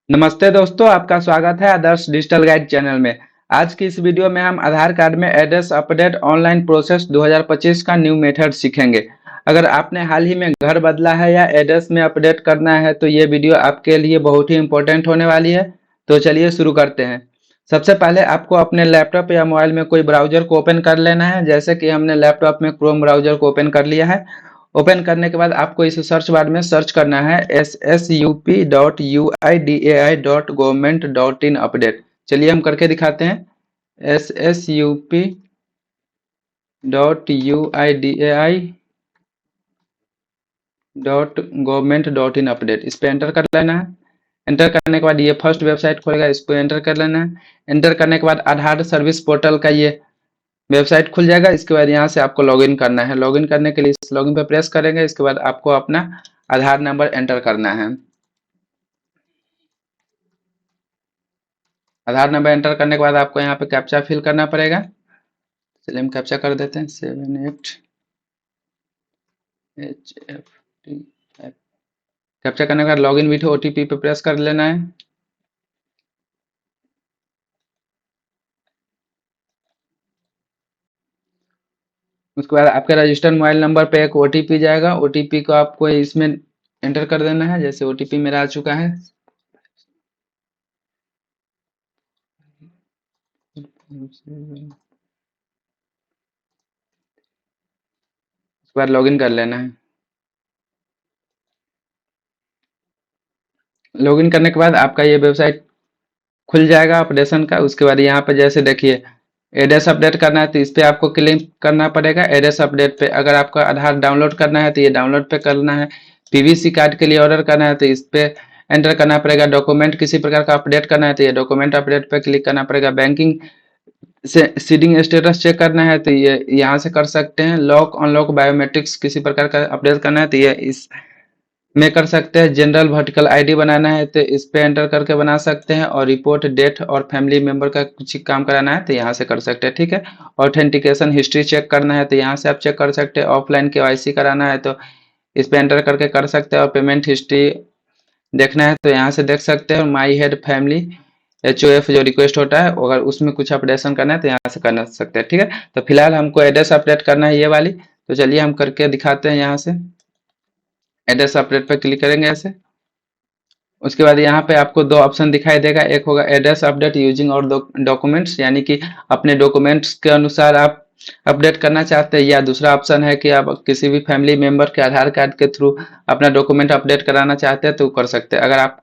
नमस्ते दोस्तों, आपका स्वागत है आदर्श डिजिटल गाइड चैनल में। आज की इस वीडियो में हम आधार कार्ड में एड्रेस अपडेट ऑनलाइन प्रोसेस 2025 का न्यू मेथड सीखेंगे। अगर आपने हाल ही में घर बदला है या एड्रेस में अपडेट करना है तो ये वीडियो आपके लिए बहुत ही इंपॉर्टेंट होने वाली है। तो चलिए शुरू करते हैं। सबसे पहले आपको अपने लैपटॉप या मोबाइल में कोई ब्राउजर को ओपन कर लेना है, जैसे कि हमने लैपटॉप में क्रोम ब्राउजर को ओपन कर लिया है। ओपन करने के बाद आपको इस सर्च बार में सर्च करना है ssUP.UIDAI.government.in अपडेट। चलिए हम करके दिखाते हैं। ssUP.UIDAI.government.in अपडेट, इस पे एंटर कर लेना है। एंटर करने के बाद ये फर्स्ट वेबसाइट खोलेगा, इसको एंटर कर लेना है। एंटर करने के बाद आधार सर्विस पोर्टल का ये वेबसाइट खुल जाएगा। इसके बाद यहाँ से आपको लॉगिन करना है। लॉगिन करने के लिए इस लॉगिन पर प्रेस करेंगे। इसके बाद आपको अपना आधार नंबर एंटर करना है। आधार नंबर एंटर करने के बाद आपको यहाँ पे कैप्चा फिल करना पड़ेगा। चलिए हम कैप्चा कर देते हैं 78HFT5। कैप्चा करने के बाद लॉगिन विथ OTP पे प्रेस कर लेना है। उसके बाद आपके रजिस्टर्ड मोबाइल नंबर पे एक OTP जाएगा। OTP को आपको इसमें एंटर कर देना है। जैसे OTP मेरा आ चुका है। उसके बाद लॉगिन कर लेना है। लॉगिन करने के बाद आपका ये वेबसाइट खुल जाएगा ऑपरेशन का। उसके बाद यहाँ पे जैसे देखिए एड्रेस अपडेट करना है तो इस पे आपको क्लिक करना पड़ेगा। एड्रेस अपडेट पे अगर आपका आधार डाउनलोड करना है तो ये डाउनलोड पे करना है। पीवीसी कार्ड के लिए ऑर्डर करना है तो इस पे एंटर करना पड़ेगा। डॉक्यूमेंट किसी प्रकार का अपडेट करना है तो ये डॉक्यूमेंट अपडेट पे क्लिक करना पड़ेगा। बैंकिंग से सीडिंग स्टेटस चेक करना है तो ये यहाँ से कर सकते हैं। लॉक अनलॉक बायोमेट्रिक्स किसी प्रकार का अपडेट करना है तो ये इस में कर सकते हैं। जनरल वर्टिकल आईडी बनाना है तो इस पे एंटर करके बना सकते हैं। और रिपोर्ट डेट और फैमिली मेंबर का कुछ काम कराना है तो यहाँ से कर सकते हैं, ठीक है। ऑथेंटिकेशन हिस्ट्री चेक करना है तो यहाँ से आप चेक कर सकते हैं। ऑफलाइन केवाईसी कराना है तो इस पे एंटर करके कर सकते हैं। और पेमेंट हिस्ट्री देखना है तो यहाँ से देख सकते हैं। और माई हेड फैमिली HOF जो रिक्वेस्ट होता है अगर उसमें कुछ अपडेशन करना है तो यहाँ से कर सकते हैं, ठीक है। तो फिलहाल हमको एड्रेस अपडेट करना है ये वाली। तो चलिए हम करके दिखाते हैं। यहाँ से एड्रेस अपडेट पर क्लिक करेंगे ऐसे। उसके बाद यहाँ पे आपको दो ऑप्शन दिखाई देगा। एक होगा एड्रेस अपडेट यूजिंग और डॉक्यूमेंट्स, यानी कि अपने डॉक्यूमेंट्स के अनुसार आप अपडेट करना चाहते हैं। या दूसरा ऑप्शन है कि आप किसी भी फैमिली मेंबर के आधार कार्ड के थ्रू अपना डॉक्यूमेंट अपडेट कराना चाहते हैं तो कर सकते हैं। अगर आप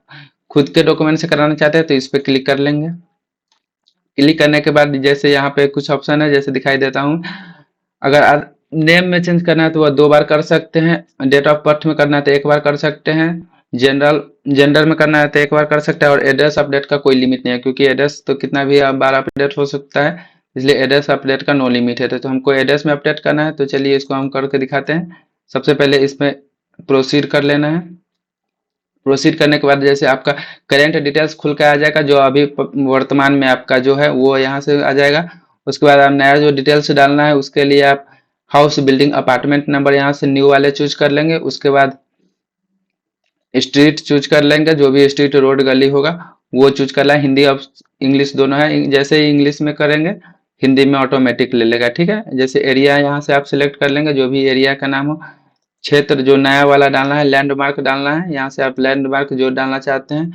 खुद के डॉक्यूमेंट से कराना चाहते हैं तो इस पर क्लिक कर लेंगे। क्लिक करने के बाद जैसे यहाँ पे कुछ ऑप्शन है जैसे दिखाई देता हूँ। अगर नेम में चेंज करना है तो वह 2 बार कर सकते हैं। डेट ऑफ बर्थ में करना है तो 1 बार कर सकते हैं। जनरल जेंडर में करना है तो 1 बार कर सकते हैं। और एड्रेस अपडेट का कोई लिमिट नहीं है, क्योंकि एड्रेस तो कितना भी बार अपडेट हो सकता है, इसलिए एड्रेस अपडेट का नो लिमिट है। तो हमको एड्रेस में अपडेट करना है तो चलिए इसको हम करके दिखाते हैं। सबसे पहले इसमें प्रोसीड कर लेना है। प्रोसीड करने के बाद जैसे आपका करेंट डिटेल्स खुल के आ जाएगा, जो अभी वर्तमान में आपका जो है वो यहाँ से आ जाएगा। उसके बाद आप नया जो डिटेल्स डालना है उसके लिए आप हाउस बिल्डिंग अपार्टमेंट नंबर यहाँ से न्यू वाले चूज कर लेंगे। उसके बाद स्ट्रीट चूज कर लेंगे, जो भी स्ट्रीट रोड गली होगा वो चूज कर लें। हिंदी और इंग्लिश दोनों है। जैसे ही इंग्लिश में करेंगे हिंदी में ऑटोमेटिक ले लेगा, ठीक है। जैसे एरिया यहाँ से आप सिलेक्ट कर लेंगे, जो भी एरिया का नाम हो। क्षेत्र जो नया वाला डालना है, लैंडमार्क डालना है। यहाँ से आप लैंडमार्क जो डालना चाहते हैं,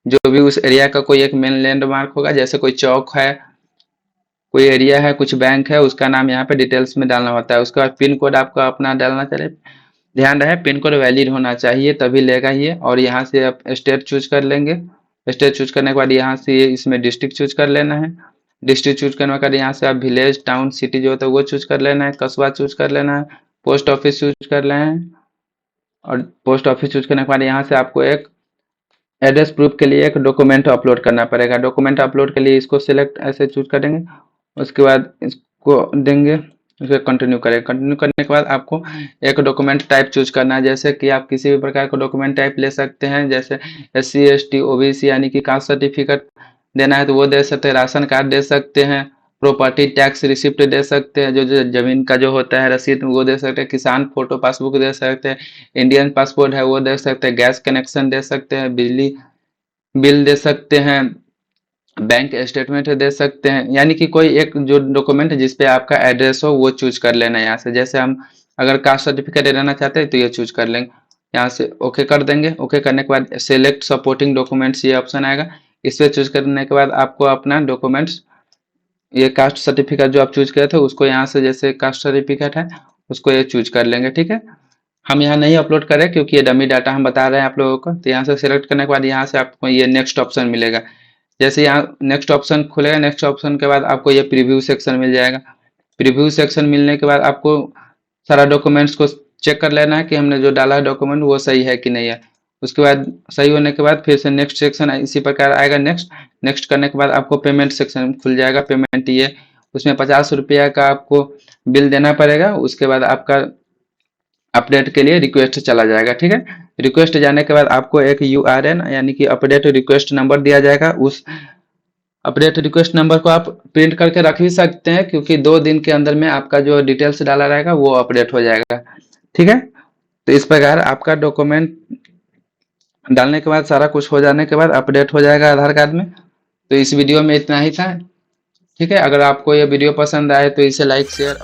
जो भी उस एरिया का कोई एक मेन लैंडमार्क होगा, जैसे कोई चौक है, कोई एरिया है, कुछ बैंक है, उसका नाम यहाँ पे डिटेल्स में डालना होता है। उसके बाद पिन कोड आपका अपना डालना चाहिए। ध्यान रहे पिन कोड वैलिड होना चाहिए तभी लेगा ये। और यहाँ से आप स्टेट चूज कर लेंगे। स्टेट चूज करने के बाद यहाँ से इसमें डिस्ट्रिक्ट चूज कर लेना है। डिस्ट्रिक्ट चूज करने के बाद यहाँ से आप विलेज टाउन सिटी जो होता है वो चूज कर लेना है। कस्बा चूज कर लेना है। पोस्ट ऑफिस चूज कर लेना है। और पोस्ट ऑफिस चूज करने के बाद यहाँ से आपको एक एड्रेस प्रूफ के लिए एक डॉक्यूमेंट अपलोड करना पड़ेगा। डॉक्यूमेंट अपलोड के लिए इसको सिलेक्ट ऐसे चूज करेंगे। उसके बाद इसको देंगे, उसे कंटिन्यू करें। कंटिन्यू करने के बाद आपको एक डॉक्यूमेंट टाइप चूज करना है। जैसे कि आप किसी भी प्रकार का डॉक्यूमेंट टाइप ले सकते हैं। जैसे SC ST OBC यानी कि कास्ट सर्टिफिकेट देना है तो वो दे सकते हैं। राशन कार्ड दे सकते हैं। प्रॉपर्टी टैक्स रिसिप्ट दे सकते हैं, जो जमीन का जो होता है रसीद वो दे सकते हैं। किसान फोटो पासबुक दे सकते हैं। इंडियन पासपोर्ट है वो दे सकते हैं। गैस कनेक्शन दे सकते हैं। बिजली बिल दे सकते हैं, बैंक स्टेटमेंट दे सकते हैं, यानी कि कोई एक जो डॉक्यूमेंट जिसपे आपका एड्रेस हो वो चूज कर लेना है यहाँ से। जैसे हम अगर कास्ट सर्टिफिकेट रहना चाहते हैं तो ये चूज कर लेंगे, यहाँ से ओके कर देंगे। ओके करने के बाद सेलेक्ट सपोर्टिंग डॉक्यूमेंट्स ये ऑप्शन आएगा, इस पे चूज करने के बाद आपको अपना डॉक्यूमेंट्स, ये कास्ट सर्टिफिकेट जो आप चूज करे थे उसको यहाँ से, जैसे कास्ट सर्टिफिकेट है उसको ये चूज कर लेंगे, ठीक है। हम यहाँ नहीं अपलोड करें क्योंकि ये डमी डाटा हम बता रहे हैं आप लोगों को। तो यहाँ से सिलेक्ट करने के बाद यहाँ से आपको ये नेक्स्ट ऑप्शन मिलेगा। जैसे यहाँ नेक्स्ट ऑप्शन खुलेगा, नेक्स्ट ऑप्शन के बाद आपको ये प्रीव्यू सेक्शन मिल जाएगा। प्रीव्यू सेक्शन मिलने के बाद आपको सारा डॉक्यूमेंट्स को चेक कर लेना है कि हमने जो डाला है डॉक्यूमेंट वो सही है कि नहीं है। उसके बाद सही होने के बाद फिर से नेक्स्ट सेक्शन इसी प्रकार आएगा, नेक्स्ट। नेक्स्ट करने के बाद आपको पेमेंट सेक्शन खुल जाएगा, पेमेंट ये, उसमें 50 रुपया का आपको बिल देना पड़ेगा। उसके बाद आपका अपडेट के लिए रिक्वेस्ट चला जाएगा, ठीक है। रिक्वेस्ट जाने के बाद आपको एक यूआरएन यानी कि अपडेट रिक्वेस्ट नंबर दिया जाएगा। उस अपडेट रिक्वेस्ट नंबर को आप प्रिंट करके रख भी सकते हैं क्योंकि 2 दिन के अंदर में आपका जो डिटेल्स डाला रहेगा वो अपडेट हो जाएगा, ठीक है। तो इस प्रकार आपका डॉक्यूमेंट डालने के बाद सारा कुछ हो जाने के बाद अपडेट हो जाएगा आधार कार्ड में। तो इस वीडियो में इतना ही था, ठीक है। अगर आपको ये वीडियो पसंद आए तो इसे लाइक शेयर